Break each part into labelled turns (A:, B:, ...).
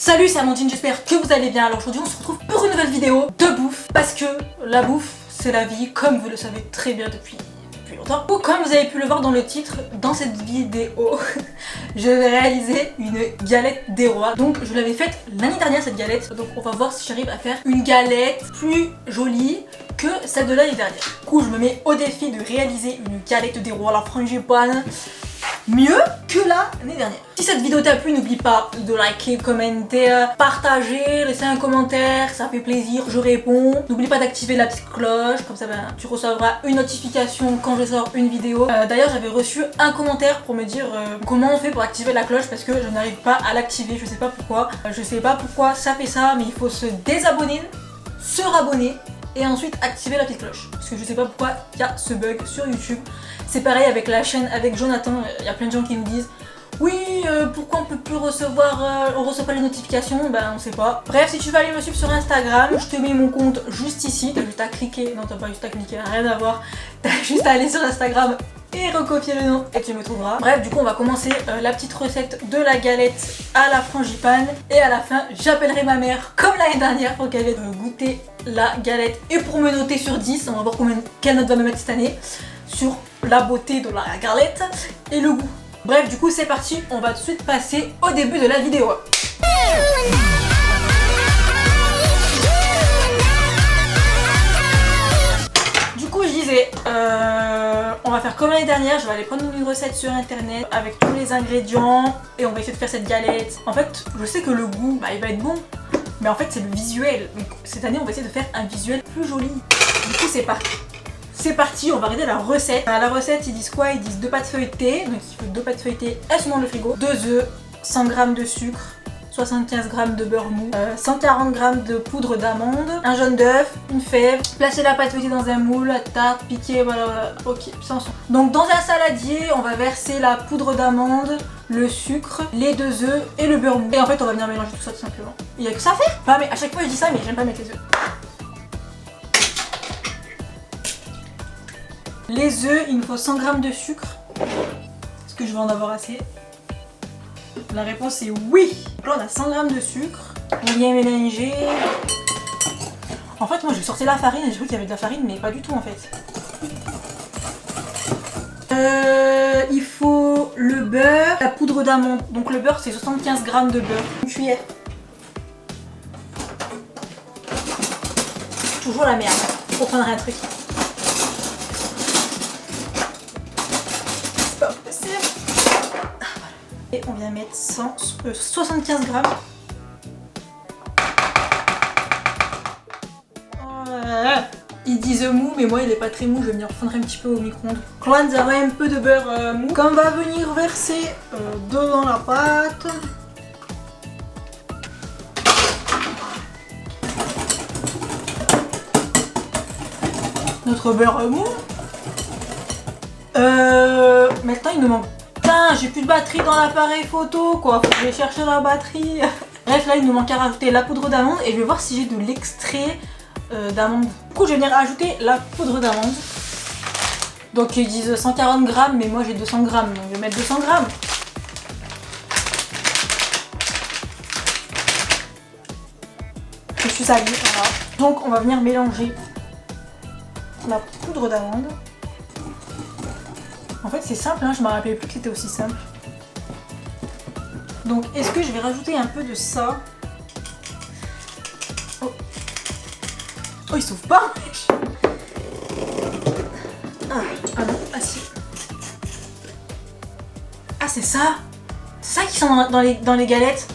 A: Salut, c'est Amandine, j'espère que vous allez bien. Alors aujourd'hui on se retrouve pour une nouvelle vidéo de bouffe, parce que la bouffe c'est la vie, comme vous le savez très bien depuis longtemps. Ou comme vous avez pu le voir dans le titre, dans cette vidéo je vais réaliser une galette des rois. Donc je l'avais faite l'année dernière cette galette, donc on va voir si j'arrive à faire une galette plus jolie que celle de l'année dernière. Du coup je me mets au défi de réaliser une galette des rois à la frangipane mieux que l'année dernière. Si cette vidéo t'a plu, n'oublie pas de liker, commenter, partager, laisser un commentaire, ça fait plaisir, je réponds. N'oublie pas d'activer la petite cloche, comme ça tu recevras une notification quand je sors une vidéo. D'ailleurs j'avais reçu un commentaire pour me dire comment on fait pour activer la cloche, parce que je n'arrive pas à l'activer, je sais pas pourquoi. Je sais pas pourquoi ça fait ça, mais il faut se désabonner, se rabonner et ensuite activer la petite cloche, parce que je sais pas pourquoi il y a ce bug sur YouTube. C'est pareil avec la chaîne avec Jonathan, il y a plein de gens qui nous disent oui, pourquoi on peut plus recevoir, on reçoit pas les notifications, ben on sait pas. Bref, si tu veux aller me suivre sur Instagram, je te mets mon compte juste ici, t'as juste à cliquer, non t'as pas juste à cliquer, rien à voir, t'as juste à aller sur Instagram et recopier le nom et tu me trouveras. Bref, du coup on va commencer la petite recette de la galette à la frangipane, et à la fin j'appellerai ma mère comme l'année dernière pour qu'elle vienne goûter la galette et pour me noter sur 10, on va voir quelle note va me mettre cette année sur la beauté de la galette et le goût. Bref, du coup c'est parti, on va tout de suite passer au début de la vidéo. Du coup je disais, on va faire comme l'année dernière, je vais aller prendre une recette sur internet avec tous les ingrédients et on va essayer de faire cette galette. En fait, je sais que le goût, bah, il va être bon, mais en fait c'est le visuel. Donc cette année on va essayer de faire un visuel plus joli. Du coup c'est parti. C'est parti, on va regarder la recette. La recette, ils disent quoi? Ils disent 2 pâtes feuilletées. Donc il faut 2 pâtes feuilletées, elles sont dans le frigo. 2 œufs, 100 g de sucre, 75 g de beurre mou, 140 g de poudre d'amande, un jaune d'œuf, une fève. Placez la pâte feuilletée dans un moule, la tarte, piquer, voilà. Ok, sans son. Donc dans un saladier, on va verser la poudre d'amande, le sucre, les 2 œufs et le beurre mou. Et en fait, on va venir mélanger tout ça tout simplement. Il y a que ça à faire. Enfin, mais à chaque fois je dis ça, mais j'aime pas mettre les œufs. Les œufs, il me faut 100 g de sucre. Est-ce que je vais en avoir assez? La réponse est oui. Donc là on a 100 g de sucre. On vient mélanger. En fait moi j'ai sorti la farine et j'ai cru qu'il y avait de la farine, mais pas du tout en fait. Il faut le beurre, la poudre d'amande. Donc le beurre c'est 75 g de beurre. Une cuillère. Toujours la merde. Pour prendre un truc. Et on vient mettre 75 g. Ils disent mou, mais moi il est pas très mou, je vais venir fondre un petit peu au micro-ondes. Là nous avons un peu de beurre mou qu'on va venir verser dans la pâte. Notre beurre mou. Maintenant il nous manque. J'ai plus de batterie dans l'appareil photo quoi, faut que je vais chercher la batterie. Bref, là il nous manque à rajouter la poudre d'amande et je vais voir si j'ai de l'extrait d'amande. Du coup je vais venir ajouter la poudre d'amande. Donc ils disent 140 g, mais moi j'ai 200 g, donc je vais mettre 200 g. Je suis salée, voilà. Donc on va venir mélanger la poudre d'amande. En fait c'est simple, hein, je me rappelais plus que c'était aussi simple. Donc est-ce que je vais rajouter un peu de ça? Oh, oh il s'ouvre pas. Ah non, ah si. Ah c'est ça. C'est ça qui sont dans les galettes.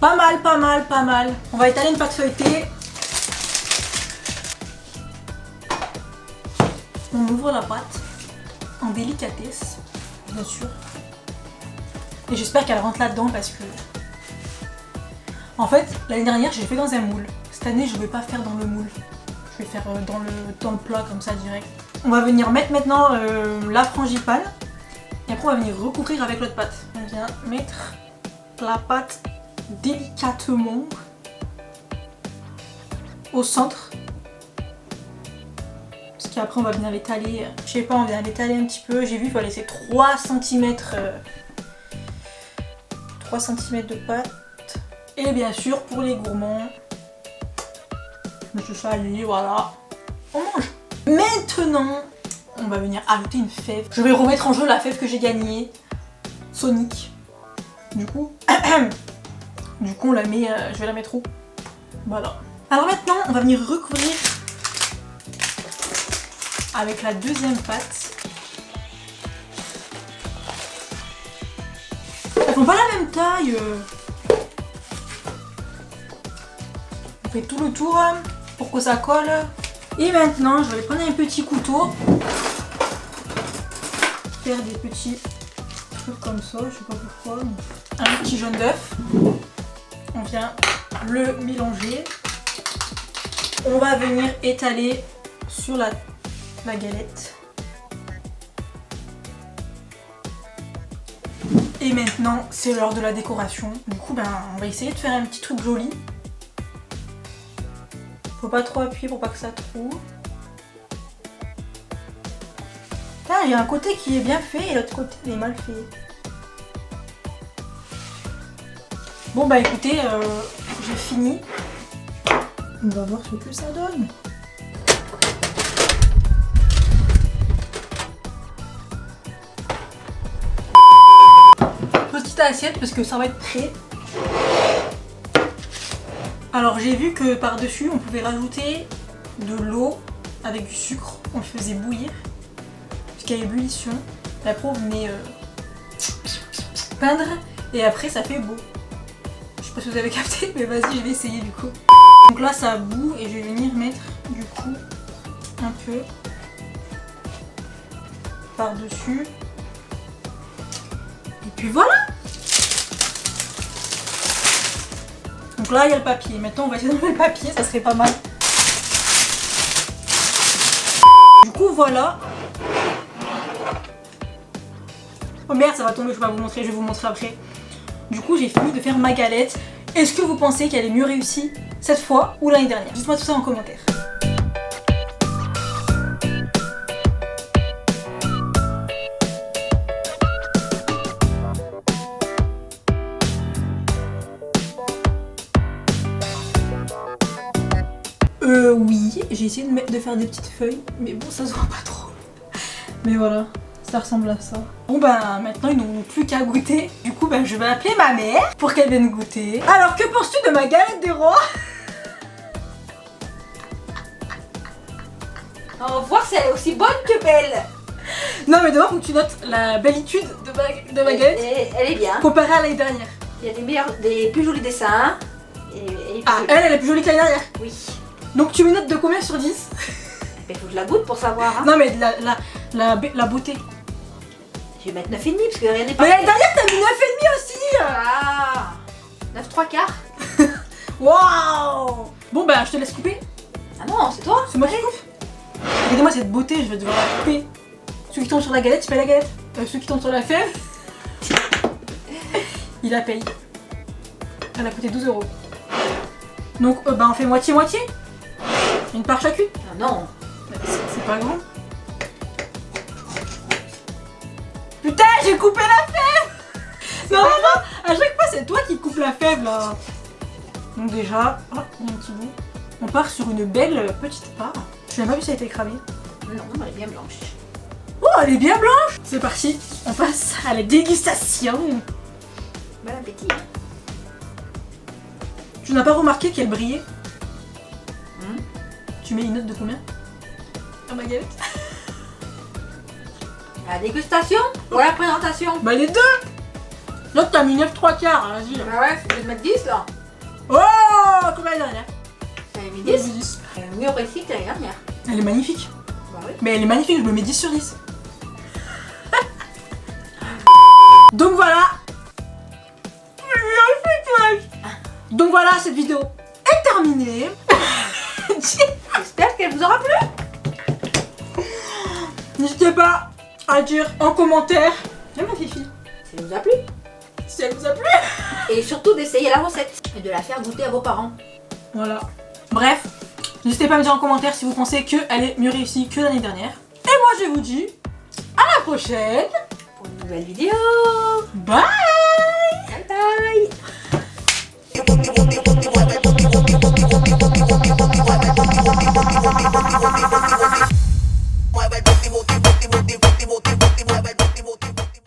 A: Pas mal, pas mal, pas mal. On va étaler une pâte feuilletée. On ouvre la pâte en délicatesse, bien sûr. Et j'espère qu'elle rentre là-dedans parce que... En fait, l'année dernière, j'ai fait dans un moule. Cette année, je ne vais pas faire dans le moule. Je vais faire dans le plat comme ça, direct. On va venir mettre maintenant la frangipane. Et après, on va venir recouvrir avec l'autre pâte. On vient mettre la pâte délicatement au centre. Puis après on va venir l'étaler, je sais pas, on vient l'étaler un petit peu. J'ai vu qu'il fallait laisser 3 cm 3 cm de pâte. Et bien sûr, pour les gourmands, Monsieur Sali, voilà. On mange. Maintenant, on va venir ajouter une fève. Je vais remettre en jeu la fève que j'ai gagnée. Sonic. Du coup, on la met, je vais la mettre où? Voilà. Alors maintenant, on va venir recouvrir avec la deuxième pâte. Elles font pas la même taille. On fait tout le tour pour que ça colle. Et maintenant, je vais prendre un petit couteau. Faire des petits trucs comme ça, je sais pas pourquoi. Un petit jaune d'œuf. On vient le mélanger. On va venir étaler sur la galette. Et maintenant, c'est l'heure de la décoration. Du coup, on va essayer de faire un petit truc joli. Faut pas trop appuyer pour pas que ça trouve. Il y a un côté qui est bien fait et l'autre côté il est mal fait. Bon bah écoutez, j'ai fini. On va voir ce que ça donne. Petite assiette parce que ça va être prêt. Alors j'ai vu que par-dessus on pouvait rajouter de l'eau avec du sucre. On le faisait bouillir jusqu'à ébullition. Et après on venait peindre et après ça fait beau. Je sais pas si vous avez capté mais vas-y je vais essayer du coup. Donc là ça bout et je vais venir mettre du coup un peu par-dessus. Et puis voilà. Donc là il y a le papier. Maintenant on va essayer d'enlever le papier, ça serait pas mal. Du coup voilà. Oh merde ça va tomber, je vais pas vous montrer, je vais vous montrer après. Du coup j'ai fini de faire ma galette. Est-ce que vous pensez qu'elle est mieux réussie cette fois ou l'année dernière? Dites-moi tout ça en commentaire. Oui, j'ai essayé de faire des petites feuilles, mais bon ça se voit pas trop. Mais voilà, ça ressemble à ça. Bon maintenant ils n'ont plus qu'à goûter. Du coup je vais appeler ma mère pour qu'elle vienne goûter. Alors que penses-tu de ma galette des rois?
B: On va voir si elle est aussi bonne que belle.
A: Non mais d'abord faut que tu notes la bellitude de ma galette.
B: Elle est bien.
A: Comparée à l'année dernière.
B: Il y a des plus jolis dessins.
A: Elle est plus jolie que l'année dernière.
B: Oui.
A: Donc tu me notes de combien sur 10?
B: Il faut que je la goûte pour savoir. Hein.
A: Non mais la beauté.
B: Je vais mettre 9,5 parce que rien n'est pas.
A: Mais l'année dernière t'as mis 9,5 aussi.
B: Ah 9 3/4.
A: Waouh. Bon je te laisse couper.
B: Ah non, c'est toi.
A: C'est moi qui coupe. Regardez-moi cette beauté, je vais devoir la couper. Ceux qui tombent sur la galette, tu payes la galette. Ceux qui tombent sur la fève, il la paye. Elle a coûté 12 €. Donc on fait moitié-moitié. Une part chacune.
B: Ah non.
A: C'est pas grand. Putain, j'ai coupé la fève. Non, à chaque fois c'est toi qui coupes la fève là. Donc déjà, il y a un petit bout. On part sur une belle petite part. Je n'ai pas vu si ça a été cramé.
B: Non, elle est bien blanche.
A: Oh, elle est bien blanche. C'est parti, on passe à la dégustation.
B: Bon appétit.
A: Tu n'as pas remarqué qu'elle brillait? Tu mets une note de combien à ma galette?
B: La dégustation ou la présentation?
A: Les deux. L'autre t'as mis 9 3/4, vas-y.
B: Bah ouais, je vais te mettre 10 là.
A: Oh, combien l'année dernière?
B: T'avais mis 10. Elle est mieux réussie que l'année dernière.
A: Elle est magnifique.
B: Bah oui.
A: Mais elle est magnifique, je me mets 10 sur 10. Donc voilà. Donc voilà, cette vidéo est terminée.
B: J'espère qu'elle vous aura plu.
A: N'hésitez pas à dire en commentaire. Viens ma fifi.
B: Si elle vous a plu.
A: Si elle vous a plu.
B: Et surtout d'essayer la recette et de la faire goûter à vos parents.
A: Voilà. Bref, n'hésitez pas à me dire en commentaire si vous pensez qu'elle est mieux réussie que l'année dernière. Et moi je vous dis à la prochaine
B: Pour une nouvelle vidéo.
A: Bye.
B: Bye bye.
C: bote y bote.